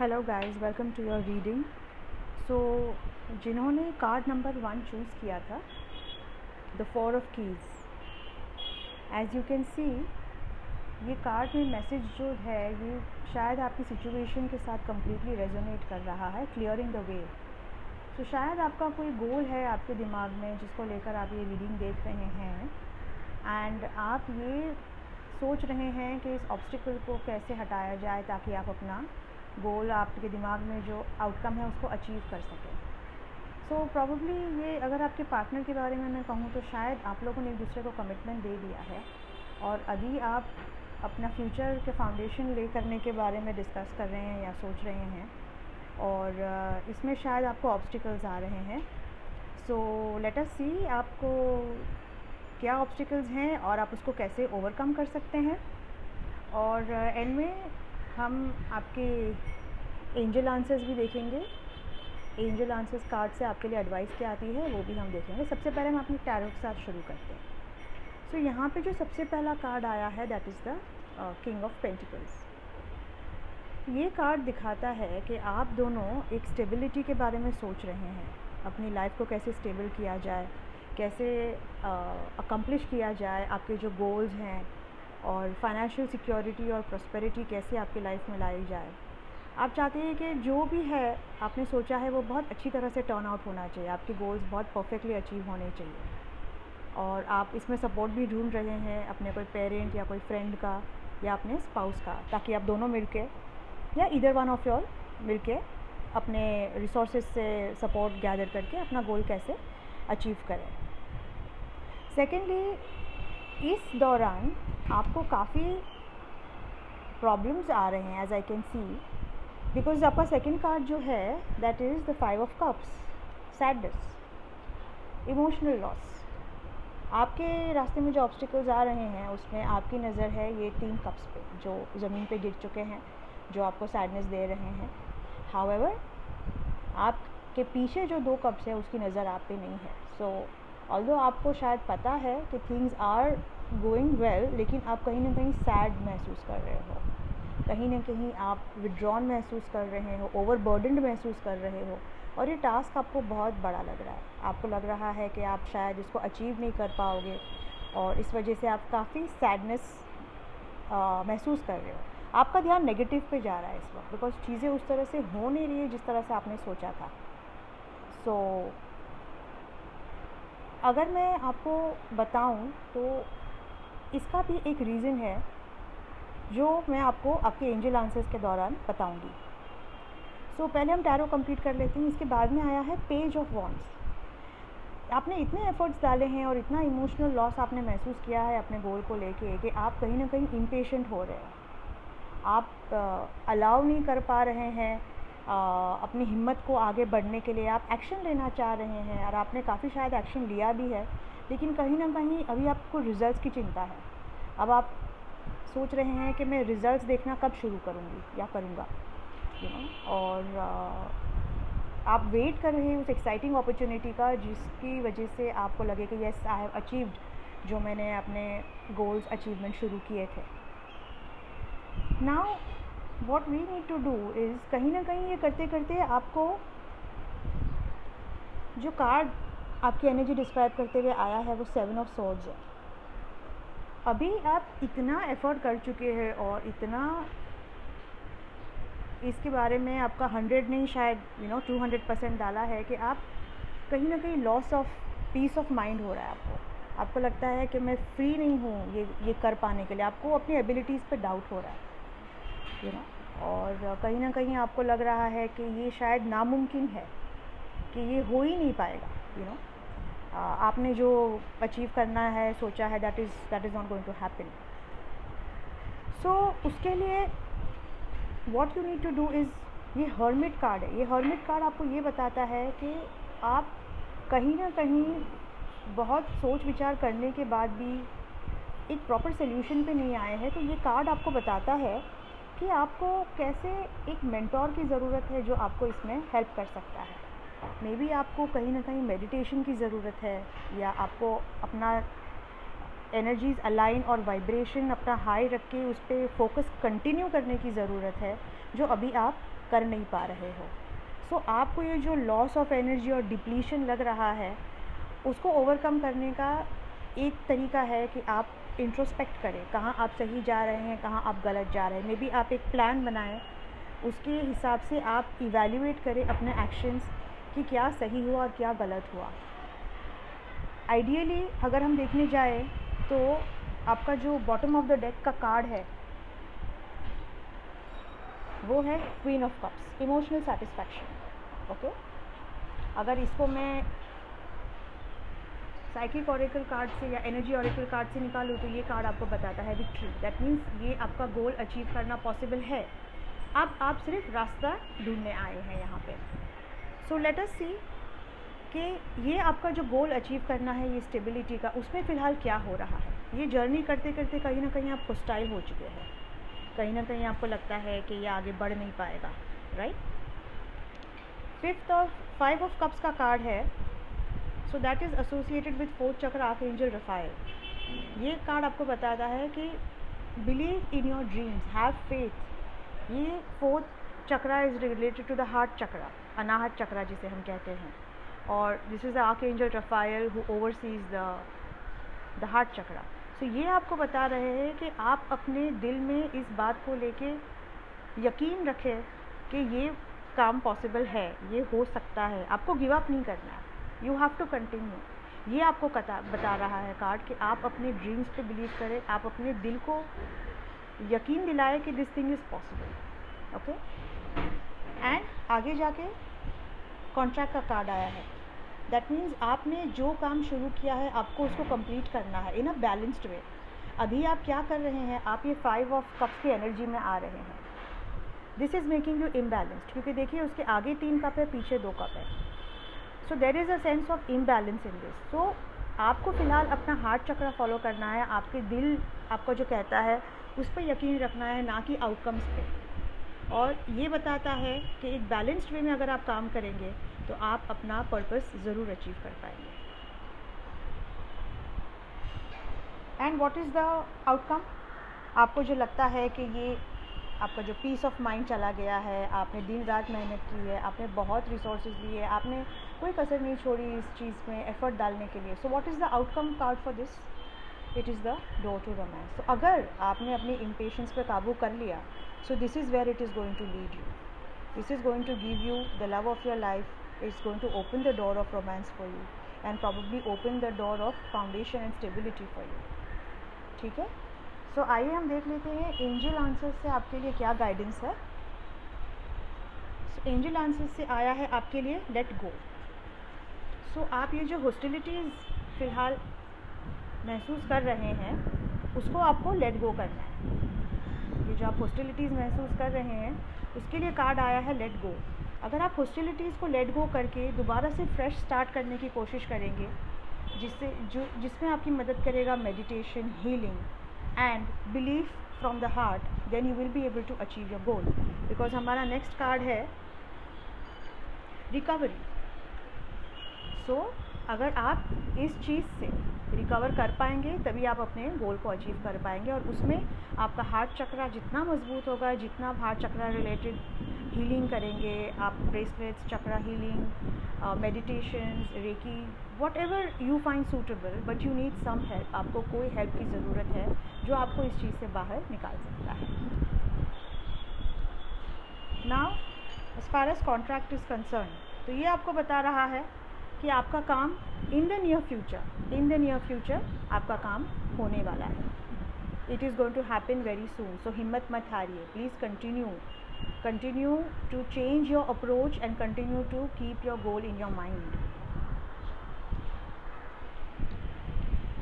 Hello guys, welcome to your reading. So जिन्होंने card number 1 choose किया था, the 4 of keys, as you can see ये card में message जो है ये शायद आपकी सिचुएशन के साथ कम्प्लीटली रेजोनेट कर रहा है, क्लियरिंग द वे। तो शायद आपका कोई गोल है आपके दिमाग में जिसको लेकर आप ये रीडिंग देख रहे हैं, एंड आप ये सोच रहे हैं कि इस ऑब्स्टिकल को कैसे हटाया जाए ताकि आप अपना गोल, आपके दिमाग में जो आउटकम है उसको अचीव कर सकें। सो प्रॉब्ली ये, अगर आपके पार्टनर के बारे में मैं कहूँ तो शायद आप लोगों ने एक दूसरे को कमिटमेंट दे दिया है और अभी आप अपना फ्यूचर के फाउंडेशन ले करने के बारे में डिस्कस कर रहे हैं या सोच रहे हैं, और इसमें शायद आपको ऑब्स्टिकल्स आ रहे हैं। सो लेट अस सी आपको क्या ऑब्स्टिकल्स हैं और आप उसको कैसे ओवरकम कर सकते हैं। और एंड में हम आपके एंजल आंसर्स भी देखेंगे। एंजल आंसर्स कार्ड से आपके लिए एडवाइस क्या आती है वो भी हम देखेंगे। सबसे पहले हम अपने टैरो के साथ शुरू करते हैं। सो यहाँ पे जो सबसे पहला कार्ड आया है that is the king of pentacles. ये कार्ड दिखाता है कि आप दोनों एक स्टेबिलिटी के बारे में सोच रहे हैं, अपनी लाइफ को कैसे स्टेबल किया जाए, कैसे अकम्प्लिश किया जाए, आपके जो गोल्स हैं, और फाइनेंशियल सिक्योरिटी और प्रॉस्पेरिटी कैसे आपकी लाइफ में लाई जाए। आप चाहते हैं कि जो भी है आपने सोचा है वो बहुत अच्छी तरह से टर्न आउट होना चाहिए, आपके गोल्स बहुत परफेक्टली अचीव होने चाहिए, और आप इसमें सपोर्ट भी ढूंढ रहे हैं अपने कोई पेरेंट या कोई फ्रेंड का या अपने स्पाउस का, ताकि आप दोनों मिलके या ईदर वन ऑफ योर मिलके अपने रिसोर्सेज से सपोर्ट गैदर करके अपना गोल कैसे अचीव करें। सेकेंडली, इस दौरान आपको काफ़ी प्रॉब्लम्स आ रहे हैं as I can see, because आपका सेकेंड कार्ड जो है that is the 5 of cups, sadness, emotional loss. आपके रास्ते में जो ऑब्स्टिकल्स आ रहे हैं उसमें आपकी नज़र है ये 3 कप्स पे जो ज़मीन पे गिर चुके हैं, जो आपको सैडनेस दे रहे हैं। हाउएवर आपके पीछे जो 2 कप्स है उसकी नज़र आप पे नहीं है। सो ऑल्दो आपको शायद पता है कि थिंग्स आर गोइंग वेल, लेकिन आप कहीं ना कहीं सैड महसूस कर रहे हो, कहीं ना कहीं आप विड्रॉन महसूस कर रहे हो, ओवरबर्डनड महसूस कर रहे हो, और ये टास्क आपको बहुत बड़ा लग रहा है। आपको लग रहा है कि आप शायद इसको अचीव नहीं कर पाओगे, और इस वजह से आप काफ़ी सैडनेस महसूस कर रहे हो। आपका ध्यान नेगेटिव पे जा रहा है इस वक्त, बिकॉज चीज़ें उस तरह से हो नहीं रही है जिस तरह से आपने सोचा था। सो अगर मैं आपको बताऊं तो इसका भी एक रीज़न है जो मैं आपको आपके एंजल आंसर्स के दौरान बताऊंगी। सो पहले हम टैरो कंप्लीट कर लेते हैं। इसके बाद में आया है पेज ऑफ वॉन्ड्स। आपने इतने एफर्ट्स डाले हैं और इतना इमोशनल लॉस आपने महसूस किया है अपने गोल को लेके कि आप कहीं ना कहीं इम्पेशेंट हो रहे हैं, आप अलाउ नहीं कर पा रहे हैं अपनी हिम्मत को आगे बढ़ने के लिए। आप एक्शन लेना चाह रहे हैं और आपने काफ़ी शायद एक्शन लिया भी है, लेकिन कहीं ना कहीं अभी आपको रिज़ल्ट्स की चिंता है। अब आप सोच रहे हैं कि मैं रिज़ल्ट्स देखना कब शुरू करूँगी या करूँगा, और आप वेट कर रहे हैं उस एक्साइटिंग अपॉर्चुनिटी का जिसकी वजह से आपको लगे कि येस आई हैव अचीव्ड जो मैंने अपने गोल्स अचीवमेंट शुरू किए थे। Now what we need to do is, कहीं ना कहीं ये करते करते आपको जो कार्ड आपकी एनर्जी डिस्क्राइब करते हुए आया है वो 7 ऑफ सॉर्ड्स है। अभी आप इतना एफर्ट कर चुके हैं और इतना इसके बारे में आपका 100 नहीं शायद 200% डाला है कि आप कहीं ना कहीं loss of peace of mind हो रहा है। आपको लगता है कि मैं फ्री नहीं हूँ ये कर पाने के लिए। आपको अपनी एबिलिटीज़ पे डाउट हो रहा है, और कहीं ना कहीं आपको लग रहा है कि ये शायद नामुमकिन है, कि ये हो ही नहीं पाएगा। आपने जो अचीव करना है सोचा है that is not going to happen. So उसके लिए what you need to do is, ये हर्मिट कार्ड है। ये हर्मिट कार्ड आपको ये बताता है कि आप कहीं ना कहीं बहुत सोच विचार करने के बाद भी एक प्रॉपर सोल्यूशन पे नहीं आए हैं। तो ये कार्ड आपको बताता है कि आपको कैसे एक मेंटोर की ज़रूरत है जो आपको इसमें हेल्प कर सकता है। मे बी आपको कहीं ना कहीं मेडिटेशन की ज़रूरत है, या आपको अपना एनर्जीज़ अलाइन और वाइब्रेशन अपना हाई रख के उस पर फोकस कंटिन्यू करने की ज़रूरत है, जो अभी आप कर नहीं पा रहे हो। सो आपको ये जो लॉस ऑफ एनर्जी और डिप्लीशन लग रहा है, उसको ओवरकम करने का एक तरीका है कि आप इंट्रोस्पेक्ट करें, कहाँ आप सही जा रहे हैं, कहाँ आप गलत जा रहे हैं। मे बी आप एक प्लान बनाएं, उसके हिसाब से आप इवैल्यूएट करें अपने एक्शंस कि क्या सही हुआ और क्या गलत हुआ। आइडियली अगर हम देखने जाए तो आपका जो बॉटम ऑफ द डेक का कार्ड है वो है queen of cups, emotional satisfaction. Okay, अगर इसको मैं साइकिक ऑरेकल कार्ड से या एनर्जी ऑरेकल कार्ड से निकालूँ तो ये कार्ड आपको बताता है विक्ट्री। दैट मीन्स ये आपका गोल अचीव करना पॉसिबल है। अब आप सिर्फ रास्ता ढूंढने आए हैं यहाँ पे। सो लेट अस सी कि ये आपका जो गोल अचीव करना है, ये स्टेबिलिटी का, उसमें फ़िलहाल क्या हो रहा है। ये जर्नी करते करते कहीं ना कहीं आप होस्टाइल हो चुके हैं, कहीं ना कहीं आपको लगता है कि ये आगे बढ़ नहीं पाएगा, राइट। 5 ऑफ कप्स का कार्ड है, so that is associated with 4th चक्र, आर्कएंजल रफाएल। ये कार्ड आपको बताता है कि believe in your dreams, have faith. ये 4th chakra is related to the heart chakra, Anahata chakra जिसे हम कहते हैं, और this is the archangel Raphael who oversees the heart chakra. So ये आपको बता रहे हैं कि आप अपने दिल में इस बात को लेके यकीन रखें कि ये काम पॉसिबल है, ये हो सकता है। आपको गिव अप नहीं करना है, यू हैव टू कंटिन्यू। ये आपको बता रहा है कार्ड कि आप अपने ड्रीम्स पे बिलीव करें, आप अपने दिल को यकीन दिलाएं कि this thing is possible. Okay, and आगे जाके कॉन्ट्रैक्ट का कार्ड आया है। दैट मीन्स आपने जो काम शुरू किया है आपको उसको कंप्लीट करना है इन अ बैलेंस्ड वे। अभी आप क्या कर रहे हैं, आप ये 5 ऑफ कप्स की एनर्जी में आ रहे हैं। This is making you imbalanced, क्योंकि देखिए उसके आगे 3 कप है, पीछे 2 कप है। So there is a sense of imbalance in this. So आपको फ़िलहाल अपना हार्ट चक्र फॉलो करना है, आपके दिल आपका जो कहता है उस पर यकीन रखना है, ना कि आउटकम्स पे। और ये बताता है कि एक बैलेंस्ड वे में अगर आप काम करेंगे तो आप अपना पर्पस ज़रूर अचीव कर पाएंगे। And what is the outcome? आपको जो लगता है कि ये आपका जो पीस ऑफ माइंड चला गया है, आपने दिन रात मेहनत की है, आपने बहुत रिसोर्सेज लिए, आपने कोई कसर नहीं छोड़ी इस चीज़ में एफर्ट डालने के लिए। So what is the outcome card for this? It is the door to romance. तो अगर आपने अपनी इम्पेशंस पे काबू कर लिया, so this is where it is going to lead you. This is going to give you the love of your life. It's going to open the door of romance for you and probably open the door of foundation and stability for you. ठीक है, सो आइए हम देख लेते हैं angel answers से आपके लिए क्या गाइडेंस है। सो एंजल आंसर्स से आया है आपके लिए लेट गो। सो आप ये जो हॉस्टिलिटीज़ फ़िलहाल महसूस कर रहे हैं उसको आपको लेट गो करना है। ये जो आप हॉस्टिलिटीज़ महसूस कर रहे हैं उसके लिए कार्ड आया है लेट गो। अगर आप हॉस्टिलिटीज़ को लेट गो करके दोबारा से फ्रेश स्टार्ट करने की कोशिश करेंगे, जिसमें आपकी मदद करेगा meditation, healing and belief from the heart, then you will be able to achieve your goal. Because हमारा नेक्स्ट कार्ड है रिकवरी। सो अगर आप इस चीज़ से रिकवर कर पाएंगे तभी आप अपने गोल को अचीव कर पाएंगे, और उसमें आपका हार्ट चक्र जितना मजबूत होगा, जितना आप हार्ट चक्र रिलेटेड हीलिंग करेंगे, आप bracelets, chakra healing, meditations, reiki, whatever you find suitable, but you need some help. आपको कोई हेल्प की ज़रूरत है जो आपको इस चीज़ से बाहर निकाल सकता है। Now as far as contract is concern, तो ये आपको बता रहा है कि आपका काम इन द नियर फ्यूचर आपका काम होने वाला है। It is going to happen very soon. So हिम्मत मत हारिए, please continue to change your approach and continue to keep your goal in your mind,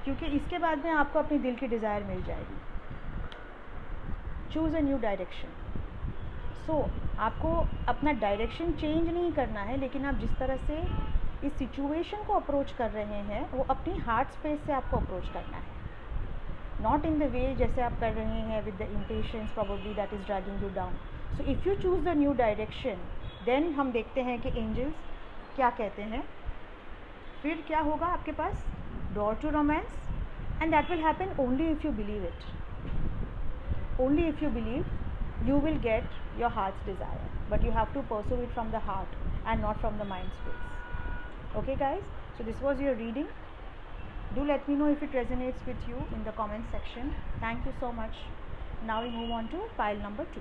क्योंकि इसके बाद में आपको अपने दिल की डिज़ायर मिल जाएगी। Choose a new direction. So आपको अपना डायरेक्शन चेंज नहीं करना है, लेकिन आप जिस तरह से इस सिचुएशन को अप्रोच कर रहे हैं वो अपनी हार्ट स्पेस से आपको अप्रोच करना है, नॉट इन द वे जैसे आप कर रहे हैं with the impatience probably that is dragging you down. So if you choose the new direction, then हम देखते हैं कि एंजल्स क्या कहते हैं। फिर क्या होगा आपके पास? Door to romance, and that will happen only if you believe it. Only if you believe you will get your heart's desire, but you have to pursue it from the heart and not from the mind space. Okay guys, so this was your reading. Do let me know if it resonates with you in the comment section. Thank you so much. Now we move on to pile number 2.